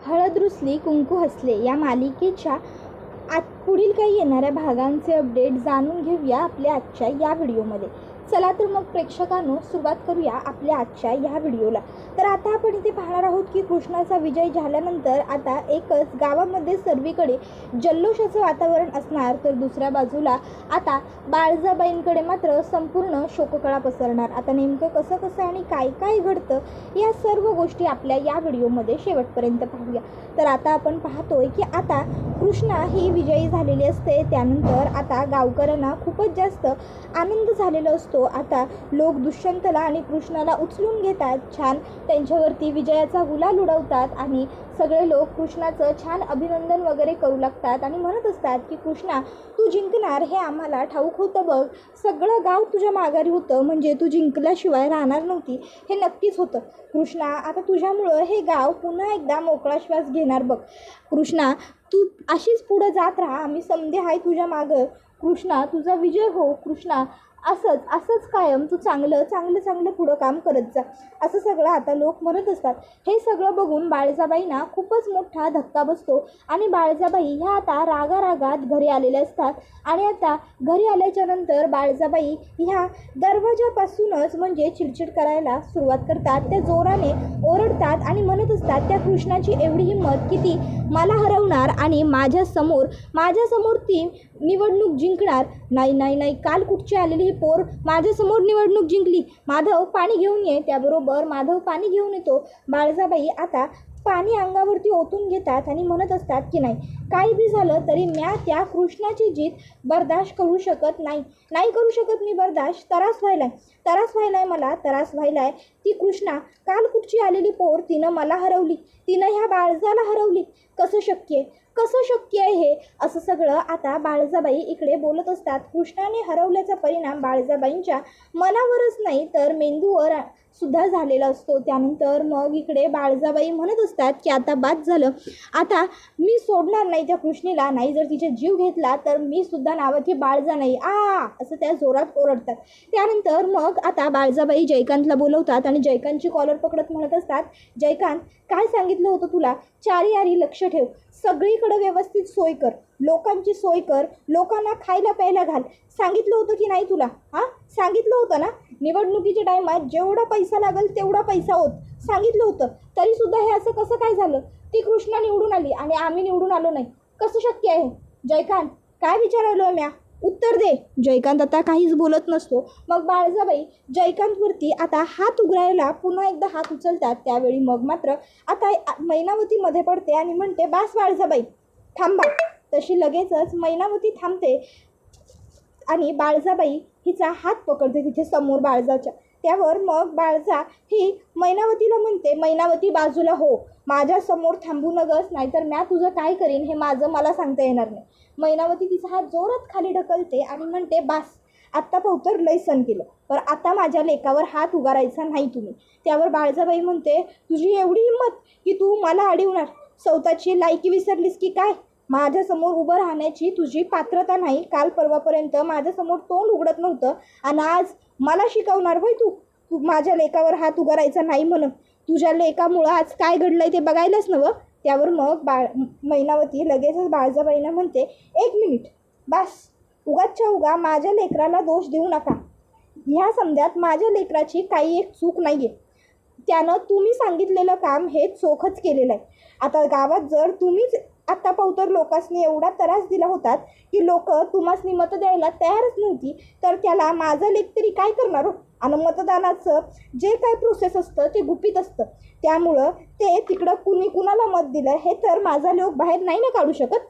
हळद रुसली कुंकू हसले या मालिकेच्या पुढील काही येणाऱ्या भागांचे अपडेट जाणून घेऊया आपल्या आजच्या या व्हिडिओमध्ये. चला तर मग प्रेक्षकांनो सुरुवात करूया आपल्या आजच्या ह्या व्हिडिओला. तर आता आपण इथे पाहणार आहोत की कृष्णाचा विजय झाल्यानंतर आता एकच गावामध्ये सर्वीकडे जल्लोषाचं वातावरण असणार, तर दुसऱ्या बाजूला आता बाळजाबाईंकडे मात्र संपूर्ण शोककळा पसरणार. आता नेमकं कसं कसं आणि काय काय घडतं या सर्व गोष्टी आपल्या या व्हिडिओमध्ये शेवटपर्यंत पाहूया. तर आता आपण पाहतोय की आता कृष्णा ही विजयी झालेली असते. त्यानंतर आता गावकऱ्यांना खूपच जास्त आनंद झालेला असतो. आता लोक दुष्यंतला आणि कृष्णाला उचलून घेतात, छान त्यांच्यावरती विजयाचा गुलाल उडवतात आणि सगळे लोक कृष्णाचं छान अभिनंदन वगैरे करू लागतात आणि म्हणत असतात की कृष्णा तू जिंकणार हे आम्हाला ठाऊक होतं बघ, सगळं गाव तुझ्या माघारी होतं, म्हणजे तू जिंकल्याशिवाय राहणार नव्हती हे नक्कीच होतं. कृष्णा आता तुझ्यामुळं हे गाव पुन्हा एकदा मोकळा श्वास घेणार बघ. कृष्णा तू अशीच पुढं जात राहा, आम्ही समधे आहे तुझ्या मागं. कृष्णा तुझा विजय हो. कृष्णा असंच कायम तू चांगलं पुढं काम करत जा, असं सगळं आता लोक म्हणत असतात. हे सगळं बघून बाळजाबाईंना खूपच मोठा धक्का बसतो आणि बाळजाबाई ह्या आता रागारागात घरी आलेल्या असतात. आणि आता घरी आल्याच्या नंतर बाळजाबाई ह्या दरवाजापासूनच म्हणजे चिडचिड करायला सुरुवात करतात. त्या जोराने ओरडतात आणि म्हणत असतात त्या कृष्णाची एवढी हिंमत की ती मला हरवणार आणि माझ्यासमोर ती निवडणूक जिंकणार. नाही, काल कुठची आलेली पोर माझ्यासमोर निवडणूक जिंकली. माधव पाणी घेऊन ये. त्याबरोबर माधव पाणी घेऊन येतो. बाळजाबाई आता पाणी अंगावरती ओतून घेतात आणि म्हणत असतात की काही बी झालं तरी म्या त्या कृष्णाची जीत बर्दाश्त करू शकत नाही करू शकत मी बर्दाश्त. त्रास व्हायलाय मला. ती कृष्णा काल कुठची आलेली पोर तिनं मला हरवली, तिनं ह्या बाळजाला हरवली. कसं शक्य आहे हे, असं सगळं आता बाळजाबाई इकडे बोलत असतात. कृष्णाने हरवल्याचा परिणाम बाळजाबाईंच्या मनावरच नाही तर मेंदूवर सुद्धा झालेला असतो. त्यानंतर मग इकडे बाळजाबाई म्हणत असतात की आता बाद झालं, आता मी सोडणार नाही त्या कृष्णेला, नाही जर तिचा जीव घेतला तर मी सुद्धा नावाची बाळजा नाही असं त्या जोरात ओरडतात. त्यानंतर मग आता बाळजाबाई जयकांतला बोलवतात आणि जयकांतची कॉलर पकडत म्हणत असतात, जयकांत काय सांगितलं होतं तुला, चारी लक्ष ठेव, सगळीकडे व्यवस्थित सोय कर, लोकांची सोय कर, लोकांना खायला प्यायला घाल. सांगितलं होतं की नाही तुला? सांगितलं होतं ना, निवडणुकीच्या टायमात जेवढा पैसा लागेल तेवढा पैसा होत, सांगितलं होतं. तरी सुद्धा हे असं कसं काय झालं? ती कृष्णा निवडून आली आणि आम्ही निवडून आलो नाही, कसं शक्य आहे? जयकांत काय विचारायलो म्या, उत्तर दे. जयकांत आता काहीच बोलत नसतो. मग बाळजाबाई जयकांतवरती आता हात उघडायला पुन्हा एकदा हात उचलतात. त्यावेळी मग मात्र आता मैनावती मध्ये पडते आणि म्हणते, बास बाळजाबाई थांबा. तशी लगेचच मैनावती थांबते आणि बाळजाबाई हिचा हात पकडते तिथे समोर बाळजाच्या. त्यावर मग बाळजा ही मैनावतीला म्हणते, मैनावती बाजूला हो, माझ्यासमोर थांबू नगस, नाहीतर म्या तुझं काय करीन हे मला सांगता येणार नाही. मैनावती तिचा हात जोरात खाली ढकलते आणि म्हणते, बास आत्ता पवतर लय सण केलं, पण आता माझ्या लेकावर हात उगारायचा नाही तुम्ही. त्यावर बाळजाबाई म्हणते, तुझी एवढी हिंमत की तू मला अडवणार, स्वतःची लायकी विसरलीस की काय? माझ्यासमोर उभं राहण्याची तुझी पात्रता नाही. काल परवापर्यंत माझ्यासमोर तोंड उघडत नव्हतं आणि आज मला शिकवणार होय तू माझ्या लेकावर हात उगारायचा नाही म्हणून? तुझ्या लेकामुळं आज काय घडलंय ते बघायलाच नवं. त्यावर मग मैनावती लगेचच बाळजाबाईंना म्हणते, एक मिनिट बास, उगा माझ्या लेकराला दोष देऊ नका. ह्या समध्यात माझ्या लेकराची काही एक चूक नाही आहे. त्यानं तुम्ही सांगितलेलं काम हे चोखच केलेलं आहे. आता गावात जर तुम्हीच आत्ता पवतर लोकांनी एवढा त्रास दिला होतात की लोक तुम्हासनी मतं द्यायला तयारच नव्हती, तर त्याला माझं लेक तरी काय करणार हो? आणि मतदानाचं जे काय प्रोसेस असतं ते गुपित असतं, त्यामुळं ते तिकडं कुणाला मत दिलं हे तर माझा लोक बाहेर नाही ना काढू शकत.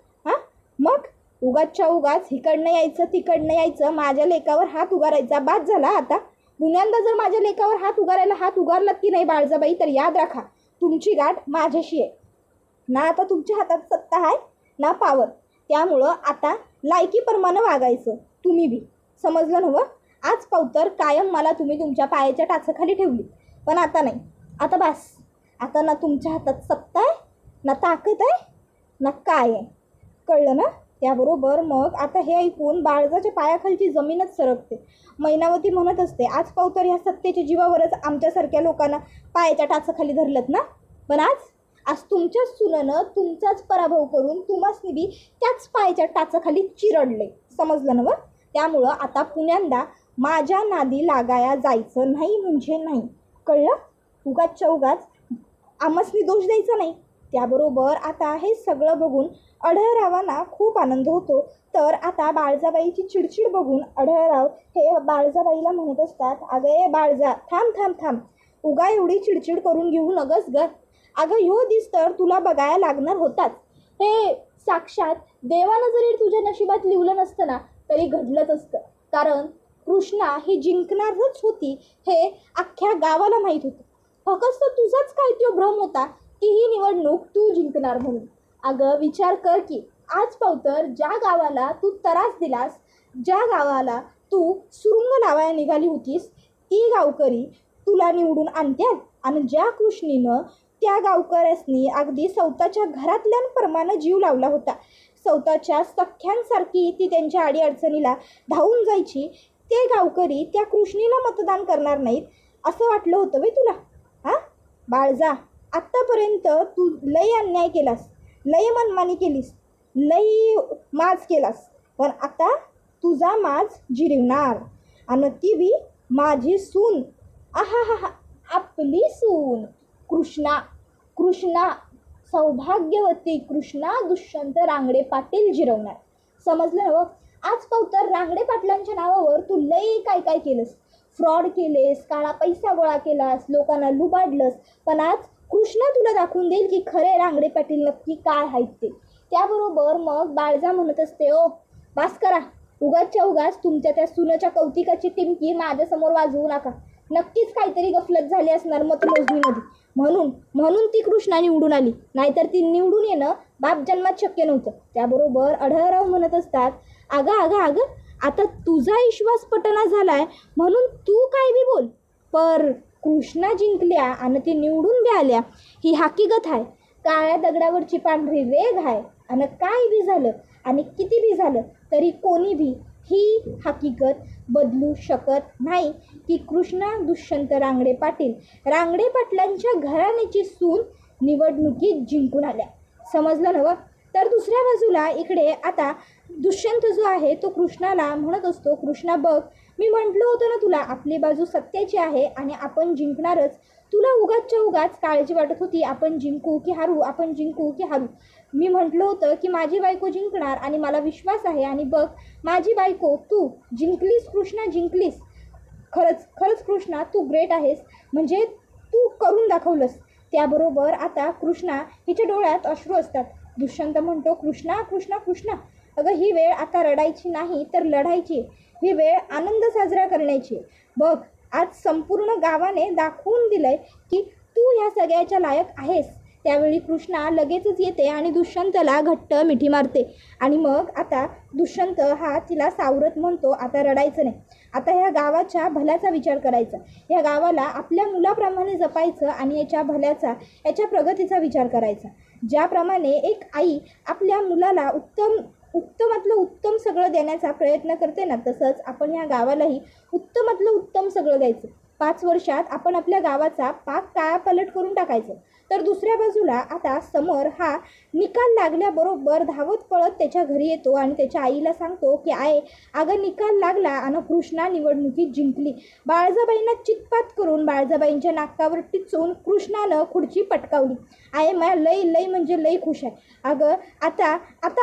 मग उगाच इकडनं यायचं माझ्या लेकावर हात उगारायचा बाद झाला. आता पुण्यांदा जर माझ्या लेकावर हात उगारलात की नाही बाळजाबाई, तर याद राखा तुमची गाठ माझ्याशी आहे. ना आता तुमच्या हातात सत्ता आहे ना पावर, त्यामुळं आता लायकीप्रमाणे वागायचं तुम्ही बी, समजलं नव्हं? आज पवतर कायम मला तुम्ही तुमच्या पायाच्या टाचाखाली ठेवली, पण आता नाही. आता बास, आता ना तुमच्या हातात सत्ता आहे ना ताकद आहे ना काय आहे, कळलं ना? त्याबरोबर मग आता हे ऐकून बाळजाच्या पायाखालची जमीनच सरकते. मैनावती म्हणत असते, आज पवतर ह्या सत्तेच्या जीवावरच आमच्यासारख्या लोकांना पायाच्या टाचाखाली धरलत ना, पण आज आज तुमच्याच सुनेनं तुमचाच पराभव करून तुम्हासनी बी त्याच पायाच्या टाचाखाली चिरडले, समजलं ना व? त्यामुळं आता पुण्यांदा माझ्या नादी लागाया जायचं नाही म्हणजे नाही, कळलं? उगाचच्या उगाच आम्हासनी दोष द्यायचा नाही. त्याबरोबर आता हे सगळं बघून आढळरावांना खूप आनंद होतो. तर आता बाळजाबाईची चिडचिड बघून आढळराव हे बाळजाबाईला म्हणत असतात, अगं ए बाळजा, थांब थांब थांब, उगा एवढी चिडचिड करून घेऊ नगस ग. अगं ह्यो दिस तर तुला बघायला लागणार होताच. हे साक्षात देवानं जरी तुझ्या नशिबात लिहिलं नसतं ना तरी घडलंच असतं. कारण कृष्णा ही जिंकणारच होती हे अख्ख्या गावाला माहीत होतं. फक्त तुझाच काय तो भ्रम होता की ही निवडणूक तू जिंकणार म्हणून. अगं विचार कर की आज पावतर ज्या गावाला तू त्रास दिलास, ज्या गावाला तू सुरुंग लावायला निघाली होतीस, ती गावकरी तुला निवडून आणत्यात. आणि ज्या कृष्णीनं त्या गावकऱ्यासनी अगदी स्वतःच्या घरातल्यांप्रमाणे जीव लावला होता, स्वतःच्या सख्यांसारखी ती त्यांच्या अडीअडचणीला धावून जायची, ते गावकरी त्या कृष्णीला मतदान करणार नाहीत असं वाटलं होतं वे तुला? हां बाळजा, आत्तापर्यंत तू लई अन्याय केलास, लई मनमानी केलीस, लई माज केलास, पण आता तुझा माज जिरवणार. आणि ती बी माझी सून, आहा हा हा, आपली सून कृष्णा. कृष्णा सौभाग्यवती कृष्णा दुष्यंत रांगडे पाटील जिरवणार, समजलं ना? आज पावतर रांगडे पाटलांच्या नावावर तू लई काय काय केलंस, फ्रॉड केलेस, काळा पैसा गोळा केलास, लोकांना लुबाडलंस, पण आज कृष्णा तुला दाखवून देईल की खरे रांगडे पाटील नक्की काय आहेत ते. त्याबरोबर मग बाळजा म्हणत असते, ओ बास करा, उगाचच्या उगाच तुमच्या त्या सुनेच्या कौतिकाची टिमकी माझ्यासमोर वाजवू नका. नक्कीच काहीतरी गफलत झाली असणार मतमोजणीमध्ये, म्हणून ती कृष्णा निवडून आली, नाहीतर ती निवडून येणं बाप जन्मात शक्य नव्हतं. त्याबरोबर आढळराव म्हणत असतात, अगं आता तुझा विश्वास पटना झालाय म्हणून तू काय बी बोल, पर कृष्णा जिंकल्या आणि ती निवडून बी आल्या ही हकीकत आहे. काळ्या दगडावरची पांढरी रेघ आहे. आणि काय बी झालं आणि किती बी झालं तरी कोणी बी ही हकीकत बदलू शकत नाही की कृष्णा दुष्यंत रांगडे पाटलांच्या घराण्याची सून निवडणुकीत जिंकून आल्या, समजलं नवं? तर दुसऱ्या बाजूला इकडे आता दुष्यंत जो आहे तो कृष्णाला म्हणत असतो, कृष्णा बघ, मी म्हटलं होतं ना तुला, आपली बाजू सत्याची आहे आणि आपण जिंकणारच. तुला उगाचच्या उगाच काळजी वाटत होती आपण जिंकू की हारू. मी म्हटलं होतं की माझी बायको जिंकणार आणि मला विश्वास आहे. आणि बघ माझी बायको, तू जिंकलीस कृष्णा, जिंकलीस. खरंच कृष्णा तू ग्रेट आहेस, म्हणजे तू करून दाखवलंस. त्याबरोबर आता कृष्णा हिच्या डोळ्यात अश्रू असतात. दुष्यंत म्हणतो, कृष्णा, अगं ही वेळ आता रडायची नाही तर लढायची, ही वेळ आनंद साजरा करण्याची. बघ आज संपूर्ण गावाने दाखवून दिलंय की तू ह्या सगळ्याच्या लायक आहेस. त्यावेळी कृष्णा लगेचच येते आणि दुष्यंतला घट्ट मिठी मारते. आणि मग आता दुष्यंत हा तिला सावरत म्हणतो, आता रडायचं नाही, आता ह्या गावाच्या भल्याचा विचार करायचा, ह्या गावाला आपल्या मुलाप्रमाणे जपायचं आणि याच्या भल्याचा, याच्या प्रगतीचा विचार करायचा. ज्याप्रमाणे एक आई आपल्या मुलाला उत्तमातलं उत्तम सगळं देण्याचा प्रयत्न करते ना, तसंच आपण ह्या गावालाही उत्तमातलं उत्तम सगळं द्यायचं. 5 वर्षात आपण आपल्या गावाचा पाक कायापालट करून टाकायचं. तर दुसऱ्या बाजूला आता समर हा निकाल लागल्याबरोबर धावत पळत त्याच्या घरी येतो आणि त्याच्या आईला सांगतो की आई, अगं निकाल लागला आणि कृष्णा निवडणुकीत जिंकली. बाळजाबाईंना चितपात करून बाळजाबाईंच्या नाकावर टिचून कृष्णानं खुर्ची पटकावली. आई मला लई म्हणजे लई खुश आहे. अगं आता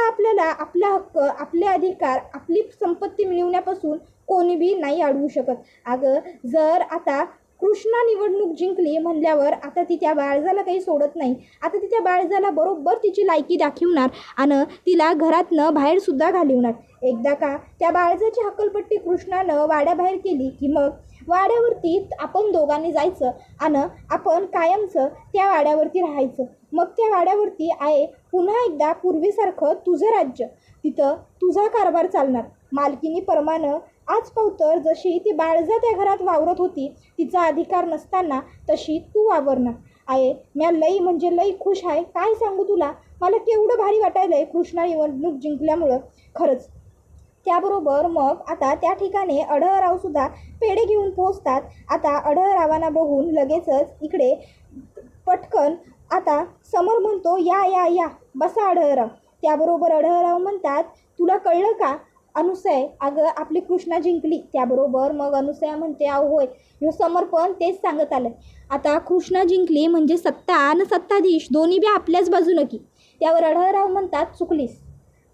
आपल्याला आपला हक्क, आपले अधिकार, आपली संपत्ती मिळवण्यापासून कोणी बी नाही अडवू शकत. अगं जर आता कृष्णा निवडणूक जिंकली म्हणल्यावर आता ती त्या बाळजाला काही सोडत नाही. आता ती त्या बाळजाला बरोबर तिची लायकी दाखवणार आणि तिला घरातनं बाहेरसुद्धा घालवणार. एकदा का त्या बाळजाची हक्कलपट्टी कृष्णानं वाड्याबाहेर केली की मग वाड्यावरती आपण दोघांनी जायचं आणि आपण कायमचं त्या वाड्यावरती राहायचं. मग त्या वाड्यावरती आहे पुन्हा एकदा पूर्वीसारखं तुझं राज्य, तिथं तुझा कारभार चालणार. मालकीनीप्रमाणे आज पावतर जशी ती बाळजा त्या घरात वावरत होती, तिचा अधिकार नसताना तशी तू वावरणार. आहे म्या लई म्हणजे लई खुश आहे, काय सांगू तुला, मला केवढं भारी वाटायलं आहे कृष्णा निवडणूक जिंकल्यामुळं, खरंच. त्याबरोबर मग आता त्या ठिकाणी आढळरावसुद्धा पेढे घेऊन पोहोचतात. आता आढळरावांना बघून लगेचच इकडे पटकन आता समर म्हणतो या या या बसा अढळराव. त्याबरोबर अढळराव म्हणतात तुला कळलं का अनुसय, अगं आपली कृष्णा जिंकली. त्याबरोबर मग अनुसया म्हणते अहो होय, ह्यो समर पण तेच सांगत आलं. आता कृष्णा जिंकली म्हणजे सत्ता आणि सत्ताधीश दोन्ही बी आपल्याच बाजूनं की. त्यावर अढळराव म्हणतात चुकलीस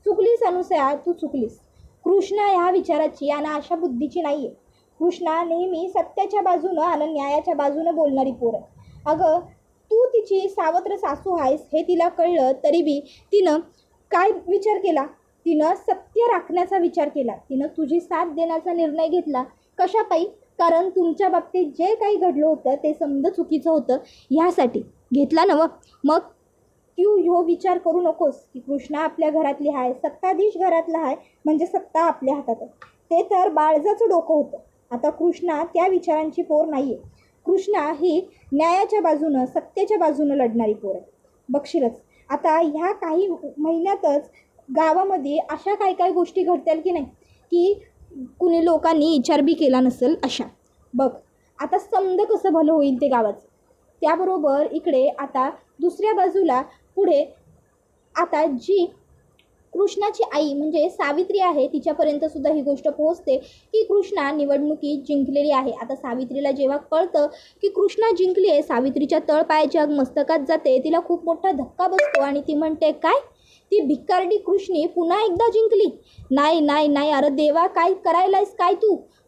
चुकलीस अनुसया, तू चुकलीस. कृष्णा ह्या विचाराची आणि अशा बुद्धीची नाही आहे. कृष्णा नेहमी सत्याच्या बाजूनं आणि न्यायाच्या बाजूनं बोलणारी पोर आहे. अगं तू तिची सावत्र सासू आहेस हे तिला कळलं तरी बी तिनं काय विचार केला, तिनं सत्य राखण्याचा विचार केला. तिनं तुझी साथ देण्याचा निर्णय घेतला. कशापायी? कारण तुमच्या बाबतीत जे काही घडलं होतं ते समजा चुकीचं होतं ह्यासाठी घेतला ना. मग तू ह्यो विचार करू नकोस की कृष्णा आपल्या घरातली आहे, सत्ताधीश घरातला आहे म्हणजे सत्ता आपल्या हातात आहे. ते तर बाळजाचं डोकं होतं. आता कृष्णा त्या विचारांची पोर नाही आहे. कृष्णा ही न्यायाच्या बाजूनं सत्याच्या बाजूनं लढणारी पोर आहे. बघशीलच आता ह्या काही महिन्यातच गावामध्ये अशा काय गोष्टी घडतील की नाही की कुणी लोकांनी विचार बी केला नसेल अशा. बघ आता समज कसं भलं होईल ते गावाचं. त्याबरोबर इकडे आता दुसऱ्या बाजूला पुढे आता जी कृष्णाची आई म्हणजे सावित्री आहे तिच्यापर्यंत सुद्धा ही गोष्ट पोहोचते की कृष्णा निवडणुकीत जिंकलेली आहे. आता सावित्रीला जेव्हा कळतं की कृष्णा जिंकली आहे, सावित्रीच्या तळपायाच्या मस्तकात जाते. तिला खूप मोठा धक्का बसतो आणि ती म्हणते काय, ती भिकारडी कृष्णी पुन्हा एकदा जिंकली? नाही नाही नाही, अरे देवा काय करायलायस काय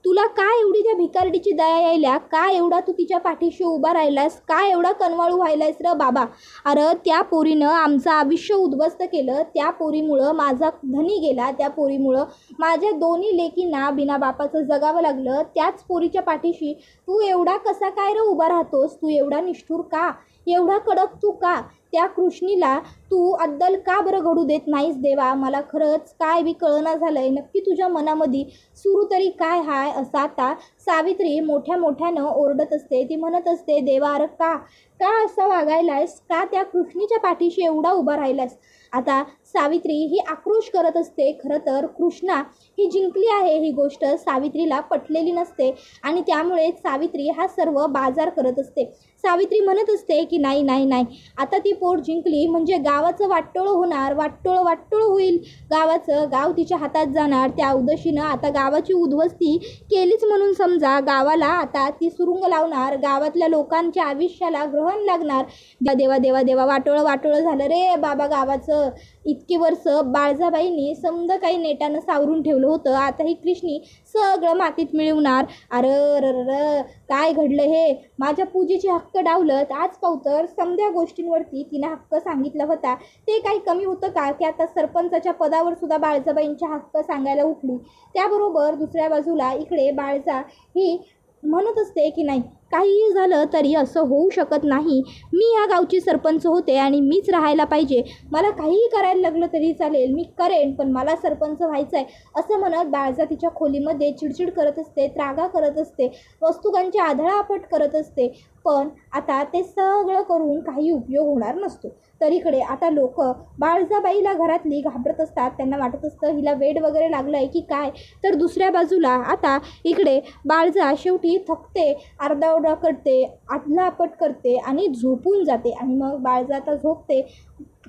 तुला काय एवढी त्या भिकारडीची दया यायला? काय एवढा तू तिच्या पाठीशी उभा राहिलास? काय एवढा कनवाळू व्हायलायस र बाबा? अरे त्या पोरीनं आमचं आयुष्य उद्ध्वस्त केलं. त्या पोरीमुळं माझा धनी गेला. त्या पोरीमुळं माझ्या दोन्ही लेकींना बिना बापाचं जगावं लागलं. त्याच पोरीच्या पाठीशी तू एवढा कसा काय र उभा राहतोस? तू एवढा निष्ठुर का? एवढा कडक तू का? त्या कृष्णीला तू अद्दल का बरं घडू देत नाहीस देवा? मला खरंच काय बी कळना झालं आहे. नक्की तुझ्या मनामध्ये सुरू तरी काय हाय असं. आता सावित्री मोठ्यानं ओरडत असते. ती म्हणत असते देवा अरे का असं वागायलायस? का त्या कृष्णीच्या पाठीशी एवढा उभा राहिलास? आता सावित्री ही आक्रोश करत असते. खरं तर कृष्णा ही जिंकली आहे ही गोष्ट सावित्रीला पटलेली नसते आणि त्यामुळे सावित्री हा सर्व बाजार करत असते. सावित्री म्हणत असते की नाही नाही नाही, आता ती पोट जिंकली म्हणजे गावाचं वाटोळं होणार. वाटोळं होईल गावाचं. गाव तिच्या हातात जाणार. त्या उद्देशीनं आता गावाची उद्ध्वस्ती केलीच म्हणून समजा. गावाला आता ती सुरुंग लावणार. गावातल्या लोकांच्या आयुष्याला ग्रहण लागणार. देवा देवा देवा वाटोळं झालं रे बाबा गावाचं. इतकी वर्ष बाळजाबाईंनी समजा काही नेटानं सावरून ठेवलं होतं. आता ही कृष्णी सगळं मातीत मिळवणार. अरे काय घडलं हे? माझ्या पूजेचे हक्क डावलत. आज पावतर समध्या गोष्टींवरती तिने हक्क सांगितला होता. ते काही कमी होतं का की आता सरपंचाच्या पदावर सुद्धा बाळजाबाईंच्या हक्क सांगायला उठली. त्याबरोबर दुसऱ्या बाजूला इकडे बाळजा ही म्हणत असते की नाही काहीही झालं तरी असं होऊ शकत नाही. मी या गावची सरपंच होते आणि मीच राहायला पाहिजे. मला काहीही करायला लागलं तरी चालेल, मी करेन, पण मला सरपंच व्हायचं आहे असं म्हणत बाळजा तिच्या खोलीमध्ये चिडचिड करत असते. त्रागा करत असते. वस्तुकांची आढळापट करत असते. पण आता ते सगळं करून काही उपयोग होणार नसतो. तर इकडे आता लोक बाळजाबाईला घरातली घाबरत असतात. त्यांना वाटत असतं हिला वेड वगैरे लागलं आहे की काय. तर दुसऱ्या बाजूला आता इकडे बाळजा शेवटी थकते, आरडाओरडा करते, आदलापट करते आणि झोपून जाते. आणि मग बाळजा आता झोपते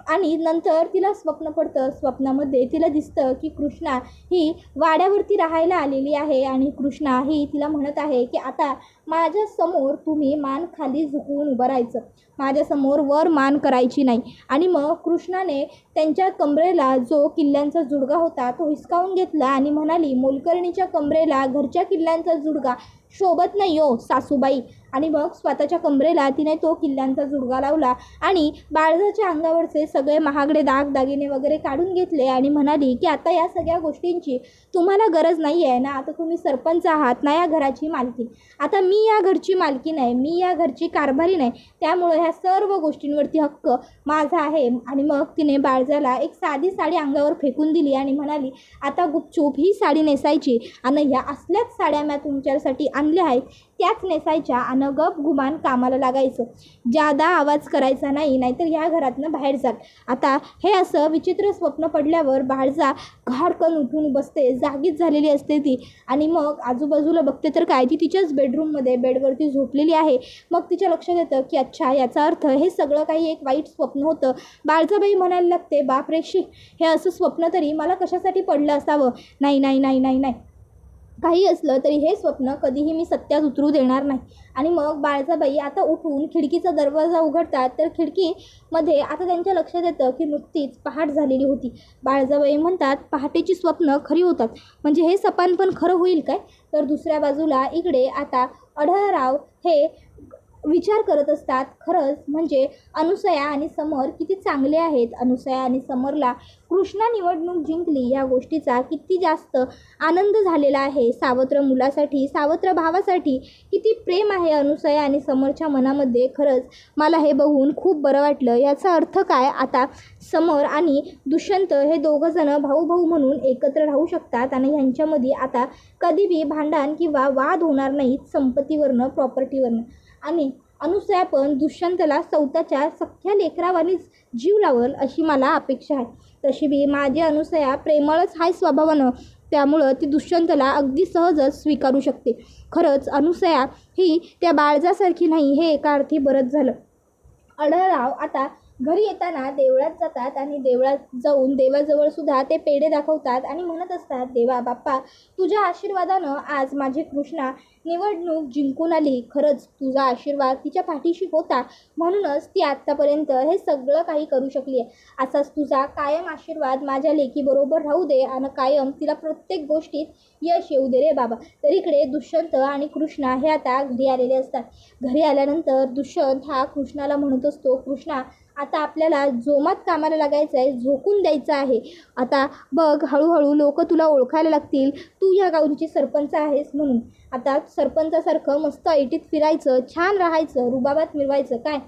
आणि नंतर तिला स्वप्न पडतं. स्वप्नामध्ये तिला दिसतं की कृष्णा ही वाड्यावरती राहायला आलेली आहे आणि कृष्णा ही तिला म्हणत आहे की आता माझ्यासमोर तुम्ही मान खाली झुकवून उभं राहायचं, माझ्यासमोर वर मान करायची नाही. आणि मग कृष्णाने त्यांच्या कमरेला जो किल्ल्यांचा जुडगा होता तो हिसकावून घेतला आणि म्हणाली मोलकर्णीच्या कमरेला घरच्या किल्ल्यांचा जुडगा शोभत नाही हो सासूबाई. आणि मग स्वतःच्या कमरेला तिने तो किल्ल्यांचा जुडगा लावला आणि बाळजाच्या अंगावरचे सगळे महागडे दागिने वगैरे काढून घेतले आणि म्हणाली की आता या सगळ्या गोष्टींची तुम्हाला गरज नाही आहे ना. आता तुम्ही सरपंच आहात ना या घराची मालकीन. आता मी या घरची मालकीन आहे, मी या घरची कारभारी नाही. त्यामुळे ह्या सर्व गोष्टींवरती हक्क माझा आहे. आणि मग तिने बाळजाला एक साधी साडी अंगावर फेकून दिली आणि म्हणाली आता गुपचूप ही साडी नेसायची आणि ह्या असल्याच साड्या मी तुमच्यासाठी आणल्या आहेत त्याच नेसायच्या आणि गप गुमान कामाला लागायचं. जादा आवाज करायचा नाही, नाहीतर ह्या घरातनं बाहेर जाल. आता हे असं विचित्र स्वप्न पडल्यावर बाळजा घाडकन उठून बसते. जागीच झालेली असते ती आणि मग आजूबाजूला बघते तर काय, ती तिच्याच बेडरूममध्ये बेडवरती झोपलेली आहे. मग तिच्या लक्षात येतं की अच्छा, याचा अर्थ हे सगळं काही एक वाईट स्वप्न होतं. बाळजाबाई म्हणायला लागते, बापरे शी, हे असं स्वप्न तरी मला कशासाठी पडलं असावं. नाही नाही नाही नाही नाही, काही असलं तरी हे स्वप्न कधीही मी सत्यात उतरू देणार नाही. आणि मग बाळजाबाई आता उठून खिडकीचा दरवाजा उघडतात, तर खिडकीमध्ये आता त्यांच्या लक्षात येतं की नुकतीच पहाट झालेली होती. बाळजाबाई म्हणतात, पहाटेची स्वप्न खरी होतात, म्हणजे हे सपान पण खरं होईल काय? तर दुसऱ्या बाजूला इकडे आता आढळराव हे विचार करत असतात, खरंच म्हणजे अनुसया आणि समर किती चांगले आहेत. अनुसया आणि समरला कृष्णा निवडणूक जिंकली या गोष्टीचा किती जास्त आनंद झालेला आहे. सावत्र मुलासाठी, सावत्र भावासाठी किती प्रेम आहे अनुसया आणि समरच्या मनामध्ये. खरंच मला हे बघून खूप बरं वाटलं. याचा अर्थ काय, आता समर आणि दुष्यंत हे दोघंजणं भाऊ भाऊ म्हणून एकत्र राहू शकतात आणि ह्यांच्यामध्ये आता कधीही भांडण किंवा वाद होणार नाहीत संपत्तीवरनं, प्रॉपर्टीवरनं. आणि अनुसया पण दुष्यंतला स्वतःच्या सख्ख्या लेकरावानीच जीव लावल अशी मला अपेक्षा आहे. तशी बी माझी अनुसया प्रेमळच आहे स्वभावानं, त्यामुळं ती दुष्यंतला अगदी सहजच स्वीकारू शकते. खरंच अनुसया ही त्या बाळजासारखी नाही, हे एका अर्थी बरंच झालं. आढळराव आता घरी येताना देवळात जातात आणि देवळात जाऊन देवाजवळ सुद्धा ते पेढे दाखवतात आणि म्हणत असतात, देवा बाप्पा, तुझ्या आशीर्वादानं आज माझी कृष्णा निवडणूक जिंकून आली. खरंच तुझा आशीर्वाद तिच्या पाठीशी होता, म्हणूनच ती आत्तापर्यंत हे सगळं काही करू शकली आहे. असाच तुझा कायम आशीर्वाद माझ्या लेकीबरोबर राहू दे आणि कायम तिला प्रत्येक गोष्टीत यश येऊ दे रे बाबा. तर इकडे दुष्यंत आणि कृष्णा हे आता घरी आलेले असतात. घरी आल्यानंतर दुष्यंत हा कृष्णाला म्हणत असतो, कृष्णा, आता आपल्याला जोमात कामाला लागायचं आहे, झोकून द्यायचं आहे. आता बघ, हळूहळू लोक तुला ओळखायला लागतील, तू या गावची सरपंच आहेस म्हणून. आता सरपंचासारखं मस्त ऐटीत फिरायचं, छान राहायचं, रुबाबात मिरवायचं काय?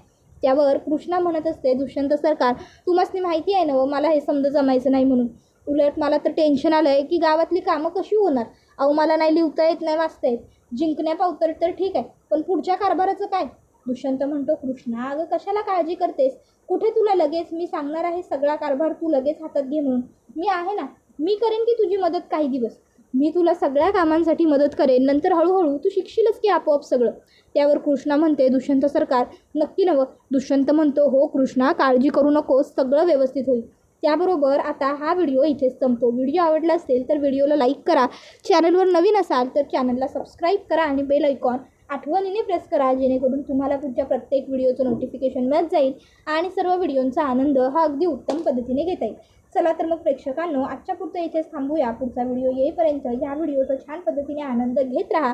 त्यावर कृष्णा म्हणत असते, दुष्यंत सरकार, तुम्हाला माहिती आहे ना मला हे समजा जमायचं नाही म्हणून. उलट मला तर टेन्शन आलं आहे की गावातली कामं कशी होणार. अहो, मला नाही लिहिता येत, नाही वाचता येत. जिंकण्यापावतर तर ठीक आहे, पण पुढच्या कारभाराचं काय? दुष्यंत म्हणतो, कृष्णा, अगं कशाला काळजी करतेस? कुठे तुला लगेच मी सांगणार आहे सगळा कारभार तू लगेच हातात घे म्हणून. मी आहे ना, मी करेन की तुझी मदत काही दिवस. मी तुला सगळ्या कामांसाठी मदत करेन, नंतर हळूहळू तू शिकशीलच की आपोआप सगळं. त्यावर कृष्णा म्हणते, दुष्यंत सरकार, नक्की नवं? दुष्यंत म्हणतो, हो कृष्णा, काळजी करू नकोस, सगळं व्यवस्थित होईल. त्याबरोबर आता हा व्हिडिओ इथेच संपतो. व्हिडिओ आवडला असेल तर व्हिडिओला लाईक करा, चॅनलवर नवीन असाल तर चॅनलला सबस्क्राईब करा आणि बेल आयकॉन आठवणीने प्रेस करा, जेणेकरून तुम्हाला पुढच्या प्रत्येक व्हिडिओचं नोटिफिकेशन मिळत जाईल आणि सर्व व्हिडिओंचा आनंद हा अगदी उत्तम पद्धतीने घेता येईल. चला तर मग प्रेक्षकांनो, आजच्या पुरतं इथेच थांबूया. पुढचा व्हिडिओ येईपर्यंत या व्हिडिओचा छान पद्धतीने आनंद घेत राहा.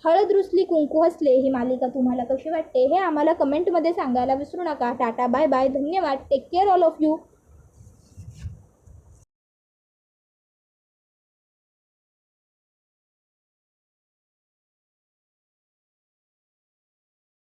हळद रुसली कुंकू हसले ही मालिका तुम्हाला कशी वाटते हे आम्हाला कमेंटमध्ये सांगायला विसरू नका. टाटा, बाय बाय, धन्यवाद, take care all of you.